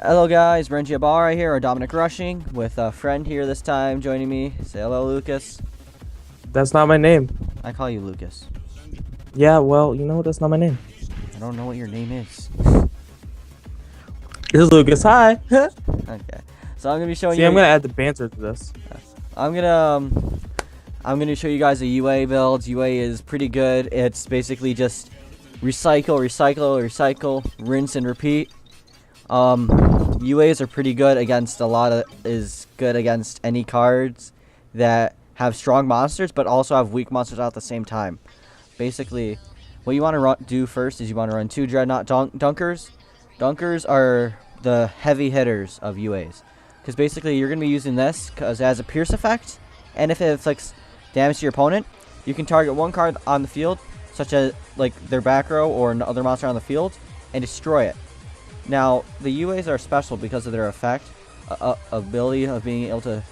Hello guys, Renji Abarai here, or Dominic rushing, with a friend here this time joining me. Say hello, Lucas. That's not my name. I call you Lucas. Yeah, well, you know, that's not my name. I don't know what your name is. This is Lucas. Hi. Okay, so I'm gonna be showing See, you. I'm gonna add the banter to this. I'm gonna show you guys a UA build. UA is pretty good. It's basically just recycle, recycle, recycle, rinse and repeat. UAs are pretty good against against any cards that have strong monsters, but also have weak monsters at the same time. Basically, what you want to do first is you want to run 2 Dreadnought Dunkers. Dunkers are the heavy hitters of UAs, because basically you're going to be using this because it has a pierce effect, and if it inflicts damage to your opponent, you can target one card on the field, such as like their back row or another monster on the field, and destroy it. Now, the UAs are special because of their effect, ability of being able to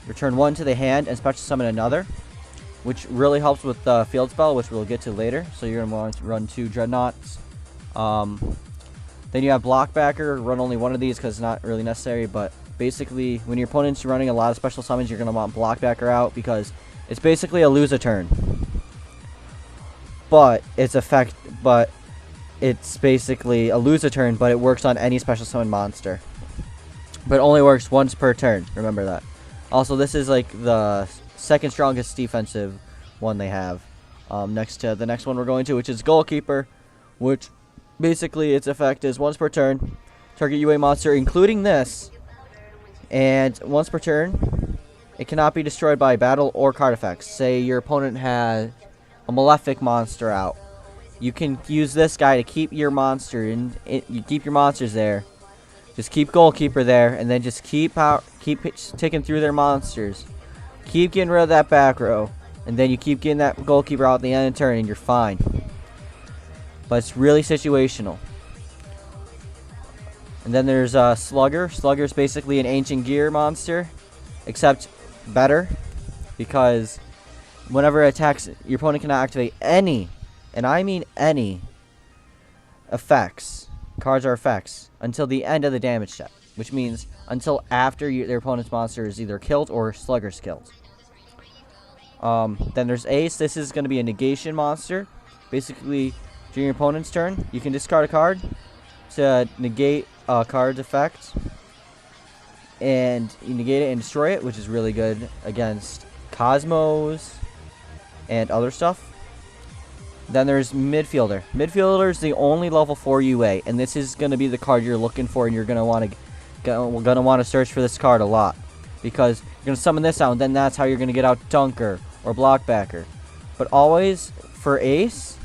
return one to the hand and special summon another, which really helps with the field spell, which we'll get to later. So you're going to want to run 2 Dreadnoughts. Then you have Blockbacker. Run only one of these because it's not really necessary, but basically when your opponent's running a lot of special summons, you're going to want Blockbacker out because it's basically a lose a turn. But it's basically a lose a turn, but it works on any special summon monster. But it only works once per turn, remember that. Also, this is like the second strongest defensive one they have. Next to the next one we're going to, which is Goalkeeper, which basically its effect is once per turn, target UA monster, including this, and once per turn, it cannot be destroyed by battle or card effects. Say your opponent has a Malefic monster out. You can use this guy to keep your monster, and you keep your monsters there. Just keep Goalkeeper there, and then just keep taking through their monsters. Keep getting rid of that back row, and then you keep getting that Goalkeeper out at the end of the turn, and you're fine. But it's really situational. And then there's Slugger. Slugger is basically an Ancient Gear monster, except better, because whenever it attacks, your opponent cannot activate any, and I mean any, effects. Cards are effects until the end of the damage step, which means until after their opponent's monster is either killed or Slugger's killed. Then there's Ace. This is going to be a negation monster. Basically, during your opponent's turn, you can discard a card to negate a card's effect, and you negate it and destroy it, which is really good against Cosmos and other stuff. Then there's Midfielder. Midfielder is the only level 4 UA, and this is going to be the card you're looking for, and you're going to want to search for this card a lot, because you're going to summon this out, and then that's how you're going to get out Dunker or Blockbacker. But always, for Ace,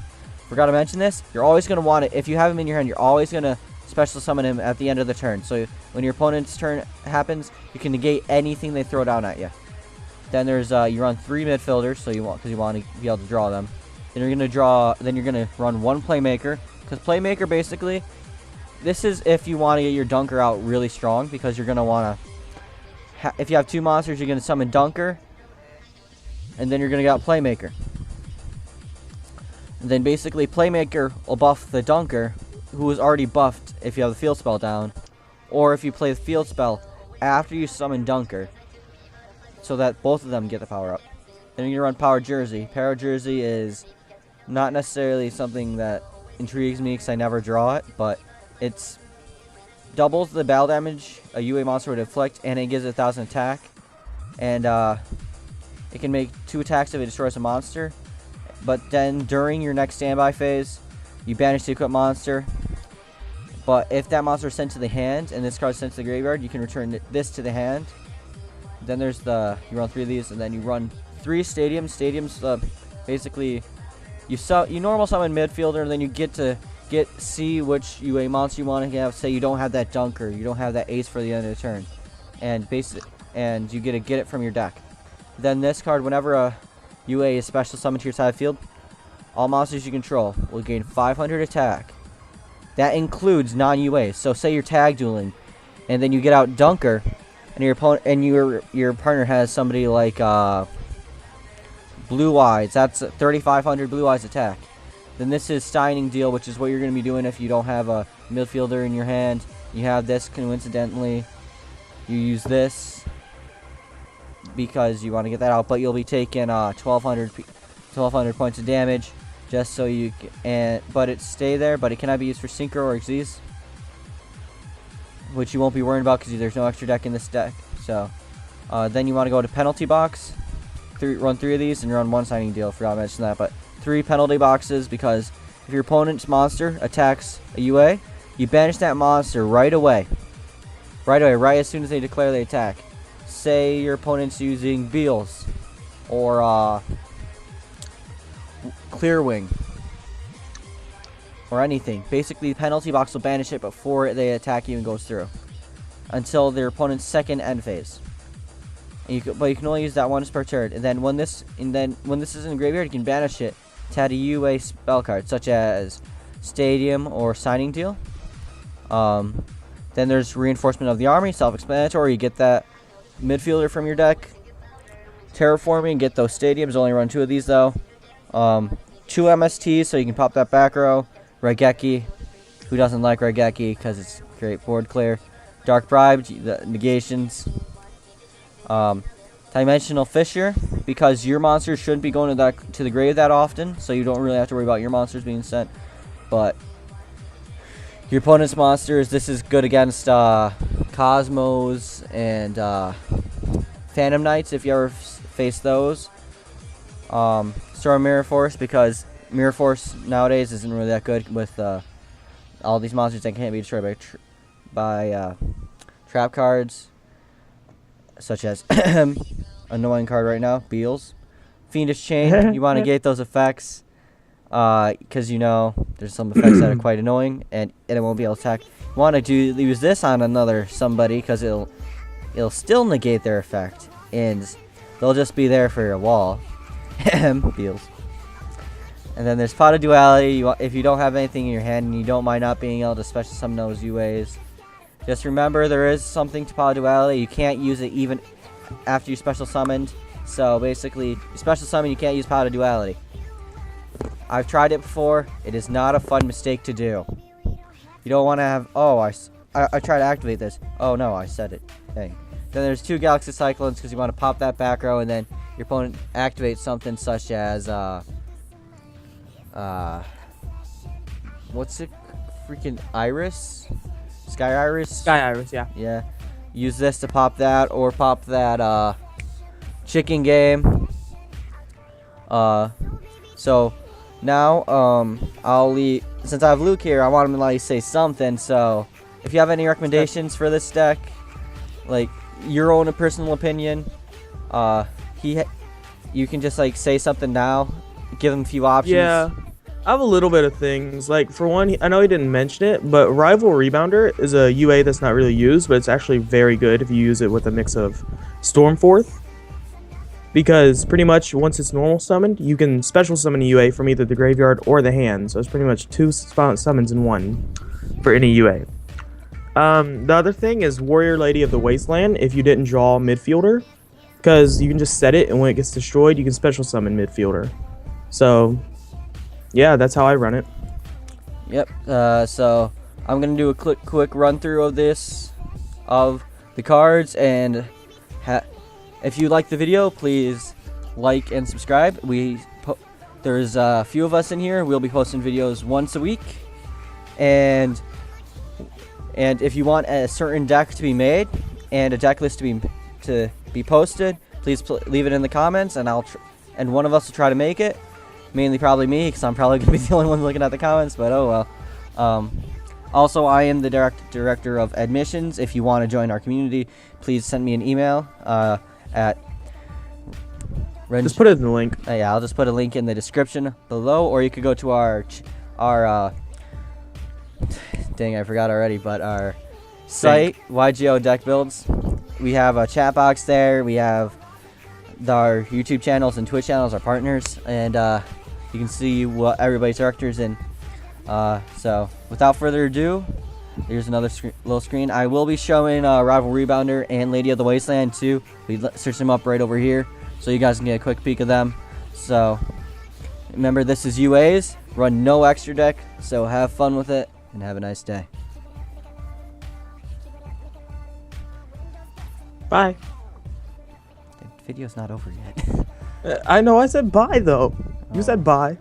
forgot to mention this, you're always going to want it, if you have him in your hand, you're always going to special summon him at the end of the turn. So when your opponent's turn happens, you can negate anything they throw down at you. Then there's you run 3 midfielders, so because you want to be able to draw them. Then you're gonna run 1 Playmaker, because Playmaker basically, this is if you want to get your Dunker out really strong, because you're gonna want to, if you have 2 monsters, you're gonna summon Dunker, and then you're gonna get out Playmaker. And then basically Playmaker will buff the Dunker, who is already buffed if you have the field spell down, or if you play the field spell after you summon Dunker, so that both of them get the power up. Then you're gonna run Power Jersey. Power Jersey is not necessarily something that intrigues me because I never draw it, but it's doubles the battle damage a UA monster would inflict, and it gives it 1,000 attack, and it can make 2 attacks if it destroys a monster. But then during your next standby phase, you banish the equipped monster, but if that monster is sent to the hand and this card is sent to the graveyard, you can return this to the hand. Then there's you run 3 of these, and then you run 3 stadiums. Stadiums basically you normal summon midfielder, and then you get to see which UA monster you want to have. Say you don't have that Dunker, you don't have that Ace for the end of the turn, and you get to get it from your deck. Then this card, whenever a UA is special summoned to your side field, all monsters you control will gain 500 attack. That includes non-UAs. So say you're tag dueling, and then you get out Dunker, and your opponent and your partner has somebody like Blue Eyes. That's 3,500 Blue Eyes attack. Then this is Steining Deal, which is what you're going to be doing if you don't have a midfielder in your hand. You have this, coincidentally. You use this because you want to get that out, but you'll be taking 1,200 points of damage, just so you can, but it stay there, but it cannot be used for Synchro or Xyz, which you won't be worrying about because there's no extra deck in this deck. So then you want to go to penalty box, run 3 of these, and run 1 signing deal. Forgot to mention that, but 3 penalty boxes, because if your opponent's monster attacks a UA, you banish that monster right away. Right as soon as they declare the attack. Say your opponent's using Beals or Clearwing or anything. Basically, the penalty box will banish it before the attack even goes through, until their opponent's second end phase. And but you can only use that once per turn. And then when this is in the graveyard, you can banish it to add a UA spell card, such as Stadium or Signing Deal. Then there's Reinforcement of the Army, self-explanatory. You get that midfielder from your deck. Terraforming, get those stadiums. Only run 2 of these though. 2 MSTs, so you can pop that back row. Raigeki, who doesn't like Raigeki because it's great board clear. Dark Bribe, the negations. Dimensional Fissure, because your monsters shouldn't be going to the grave that often, so you don't really have to worry about your monsters being sent. But your opponent's monsters, this is good against Cosmos and Phantom Knights if you ever face those. Storm Mirror Force, because Mirror Force nowadays isn't really that good with all these monsters that can't be destroyed by trap cards, such as annoying card right now, Beals. Fiendish Chain, you want to negate those effects, because there's some effects that are quite annoying, and it won't be able to attack. You want to use this on another somebody, because it'll still negate their effect, and they'll just be there for your wall. Beals. And then there's Pot of Duality. If you don't have anything in your hand and you don't mind not being able to special summon those UAs, just remember there is something to Pot of Duality. You can't use it even after you special summoned. So basically, you special summon, you can't use Pot of Duality. I've tried it before. It is not a fun mistake to do. You don't want to have... Oh, I tried to activate this. Oh no, I said it. Dang. Then there's 2 Galaxy Cyclones, because you want to pop that back row, and then your opponent activates something such as what's it? Freaking Iris? Sky Iris? Sky Iris, yeah. Yeah. Use this to pop that, or pop that chicken game. So now I'll leave, since I have Luke here, I want him to like say something. So if you have any recommendations for this deck, like your own personal opinion, you can just like say something now, give him a few options. Yeah, I have a little bit of things. Like, for one, I know he didn't mention it, but Rival Rebounder is a UA that's not really used, but it's actually very good if you use it with a mix of Stormforth. Because pretty much once it's normal summoned, you can special summon a UA from either the graveyard or the hand. So it's pretty much 2 summons in 1 for any UA. The other thing is Warrior Lady of the Wasteland if you didn't draw midfielder. Because you can just set it, and when it gets destroyed, you can special summon midfielder. So, yeah, that's how I run it. Yep. So I'm gonna do a quick run through of this, of the cards, and if you like the video, please like and subscribe. There's a few of us in here. We'll be posting videos once a week, and if you want a certain deck to be made and a deck list to be posted, please leave it in the comments, and one of us will try to make it. Mainly probably me, because I'm probably gonna be the only one looking at the comments. But oh well. Also, I am the director of admissions. If you want to join our community, please send me an email at Renji. Just put it in the link. Yeah, I'll just put a link in the description below, or you could go to our dang, I forgot already, but our site, YGO Deck Builds. We have a chat box there. We have our YouTube channels and Twitch channels, our partners, and you can see what everybody's directors in. So without further ado, here's another little screen. I will be showing Rival Rebounder and Lady of the Wasteland too. We search them up right over here, so you guys can get a quick peek of them. So remember, this is UAs. Run no extra deck, so have fun with it and have a nice day. Bye. The video's not over yet. I know I said bye though. You Oh. said bye.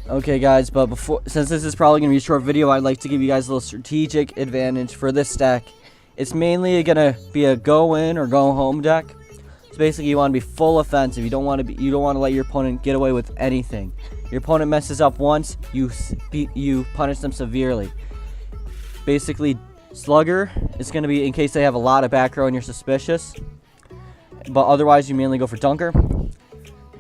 Okay guys, but since this is probably going to be a short video, I'd like to give you guys a little strategic advantage for this deck. It's mainly going to be a go in or go home deck. So basically you want to be full offensive. You don't want to let your opponent get away with anything. Your opponent messes up once, you punish them severely. Basically Slugger is going to be in case they have a lot of back row and you're suspicious. But otherwise you mainly go for Dunker.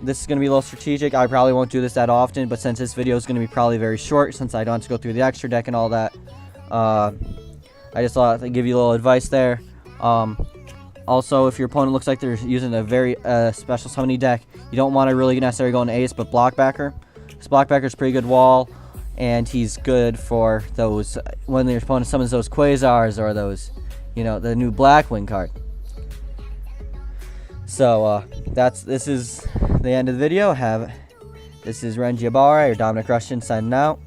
This is going to be a little strategic. I probably won't do this that often, but since this video is going to be probably very short, since I don't have to go through the extra deck and all that, I just thought I'd give you a little advice there. Also, if your opponent looks like they're using a very special summoning deck, you don't want to really necessarily go into Ace, but Blockbacker. Because Blockbacker is a pretty good wall, and he's good for those, when your opponent summons those Quasars or those, the new Blackwing card. So, this is the end of the video. This is Renji Abarai or Dominic signing out.